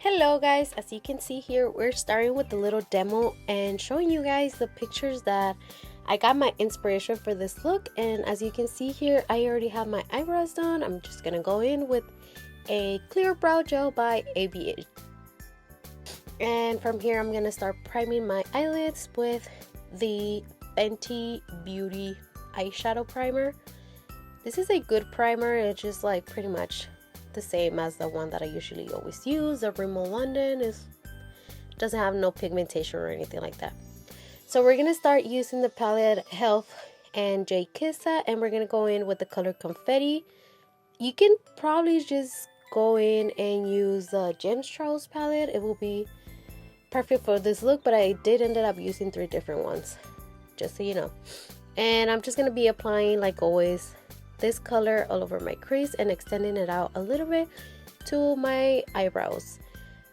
Hello guys, as you can see here, we're starting with the little demo and showing you guys the pictures that I got my inspiration for this look. And as you can see here, I already have my eyebrows done. I'm just gonna go in with a clear brow gel by ABH. And from here, I'm gonna start priming my eyelids with the Fenty Beauty Eyeshadow Primer. This is a good primer. It's just like pretty much the same as the one that I usually always use. The Rimmel London doesn't have no pigmentation or anything like that. So we're gonna start using the palette Health and Jkissa, and we're gonna go in with the color Confetti. You can probably just go in and use the Gemstrolls palette. It will be perfect for this look, but I did ended up using 3 different ones, just so you know. And I'm just gonna be applying, like always, this color all over my crease and extending it out a little bit to my eyebrows.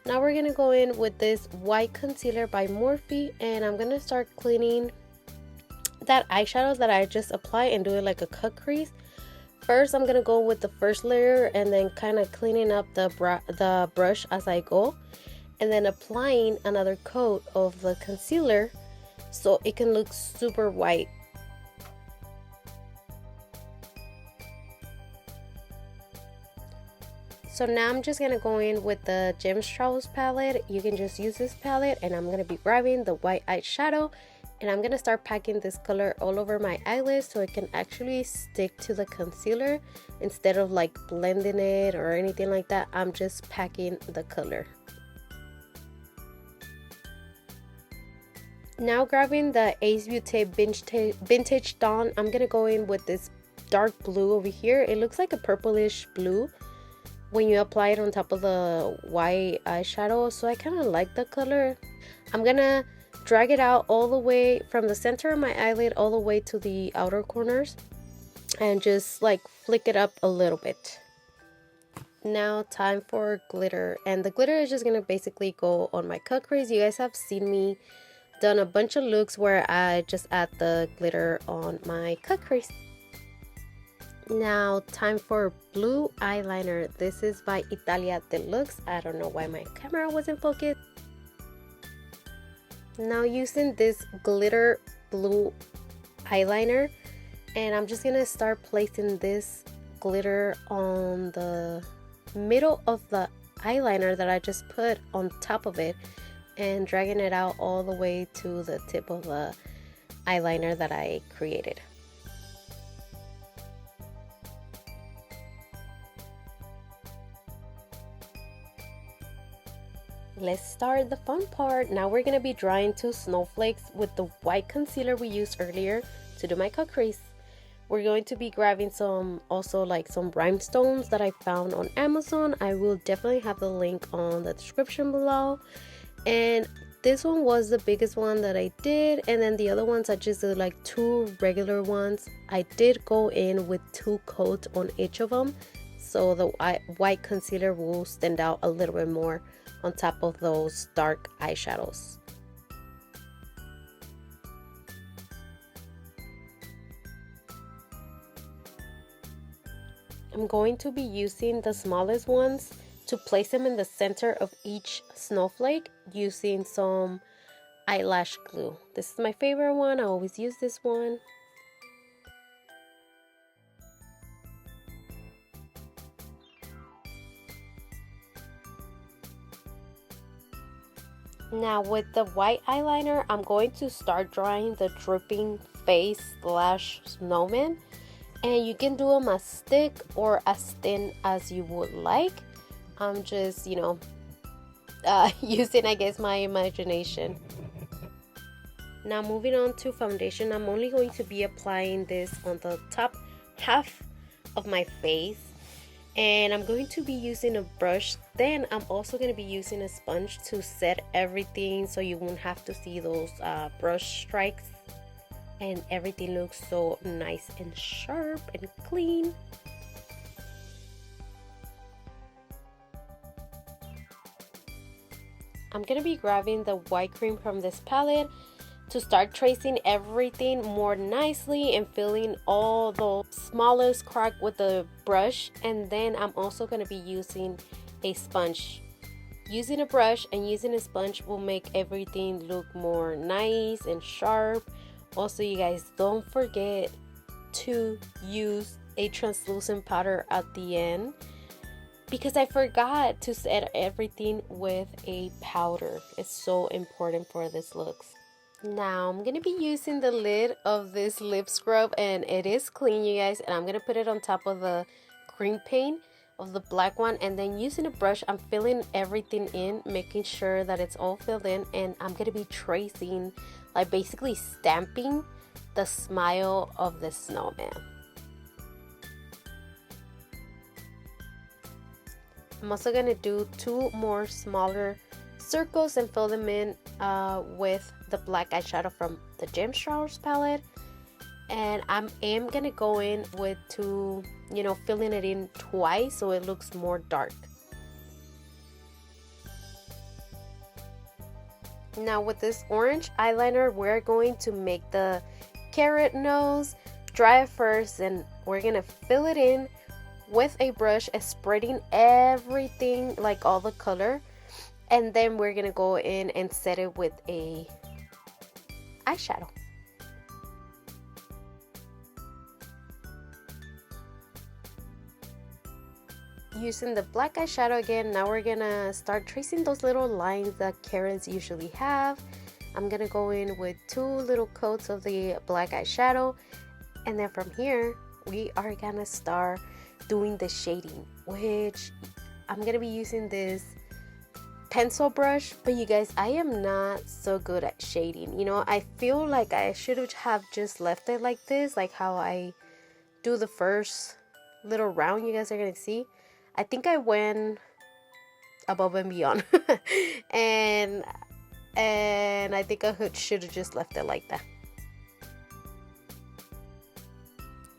Now we're gonna go in with this white concealer by Morphe, and I'm gonna start cleaning that eyeshadow that I just applied and doing like a cut crease. First, I'm gonna go with the first layer and then kind of cleaning up the brush as I go, and then applying another coat of the concealer so it can look super white. So now I'm just gonna go in with the Gemstrolls palette. You can just use this palette, and I'm gonna be grabbing the white eyeshadow, and I'm gonna start packing this color all over my eyelids so it can actually stick to the concealer instead of like blending it or anything like that. I'm just packing the color. Now grabbing the Ace Beauty Vintage Dawn, I'm gonna go in with this dark blue over here. It looks like a purplish blue when you apply it on top of the white eyeshadow, so I kind of like the color. I'm gonna drag it out all the way from the center of my eyelid all the way to the outer corners and just like flick it up a little bit. Now time for glitter, and the glitter is just gonna basically go on my cut crease. You guys have seen me done a bunch of looks where I just add the glitter on my cut crease. Now time for blue eyeliner. This is by Italia Deluxe. I don't know why my camera wasn't focused. Now using this glitter blue eyeliner, and I'm just gonna start placing this glitter on the middle of the eyeliner that I just put on top of it, and dragging it out all the way to the tip of the eyeliner that I created. Let's start the fun part. Now we're gonna be drawing 2 snowflakes with the white concealer we used earlier to do my cut crease. We're going to be grabbing some rhinestones that I found on Amazon. I will definitely have the link on the description below. And this one was the biggest one that I did, and then the other ones I just did like 2 regular ones. I did go in with 2 coats on each of them, so the white concealer will stand out a little bit more on top of those dark eyeshadows. I'm going to be using the smallest ones to place them in the center of each snowflake using some eyelash glue. This is my favorite one. I always use this one. Now with the white eyeliner, I'm going to start drawing the dripping face lash snowman, and you can do them as thick or as thin as you would like. I'm just, using, I guess, my imagination. Now moving on to foundation, I'm only going to be applying this on the top half of my face, and I'm going to be using a brush. Then I'm also going to be using a sponge to set everything so you won't have to see those brush strikes, and everything looks so nice and sharp and clean. I'm going to be grabbing the white cream from this palette to start tracing everything more nicely and filling all the smallest crack with the brush. And then I'm also going to be using a sponge using a brush and using a sponge will make everything look more nice and sharp. Also, you guys, don't forget to use a translucent powder at the end, because I forgot to set everything with a powder. It's so important for this looks. Now I'm gonna be using the lid of this lip scrub, and it is clean, you guys, and I'm gonna put it on top of the cream paint of the black one, and then using a brush I'm filling everything in, making sure that it's all filled in, and I'm gonna be tracing, like basically stamping the smile of the snowman. I'm also gonna do 2 more smaller circles and fill them in with the black eyeshadow from the Gem Showers palette. And I am gonna go in with 2, filling it in twice so it looks more dark. Now with this orange eyeliner, we're going to make the carrot nose, dry it first, and we're gonna fill it in with a brush and spreading everything, like all the color, and then we're gonna go in and set it with a eyeshadow. Using the black eyeshadow again, now we're gonna start tracing those little lines that carrots usually have. I'm gonna go in with 2 little coats of the black eyeshadow, and then from here we are gonna start doing the shading, which I'm gonna be using this pencil brush. But you guys, I am not so good at shading. I feel like I should have just left it like this, like how I do the first little round you guys are gonna see. I think I went above and beyond and I think I should have just left it like that.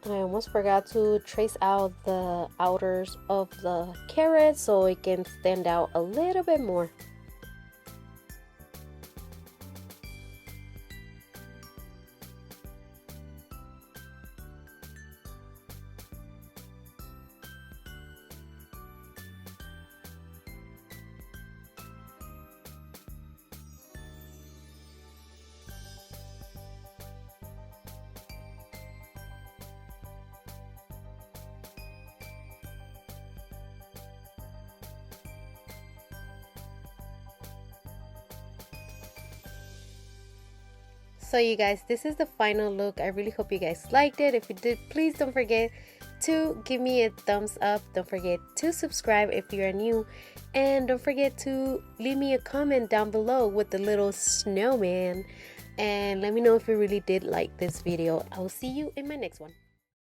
I almost forgot to trace out the outers of the carrot so it can stand out a little bit more. So you guys, this is the final look. I really hope you guys liked it. If you did, please don't forget to give me a thumbs up. Don't forget to subscribe if you are new, and don't forget to leave me a comment down below with the little snowman, and let me know if you really did like this video. I will see you in my next one.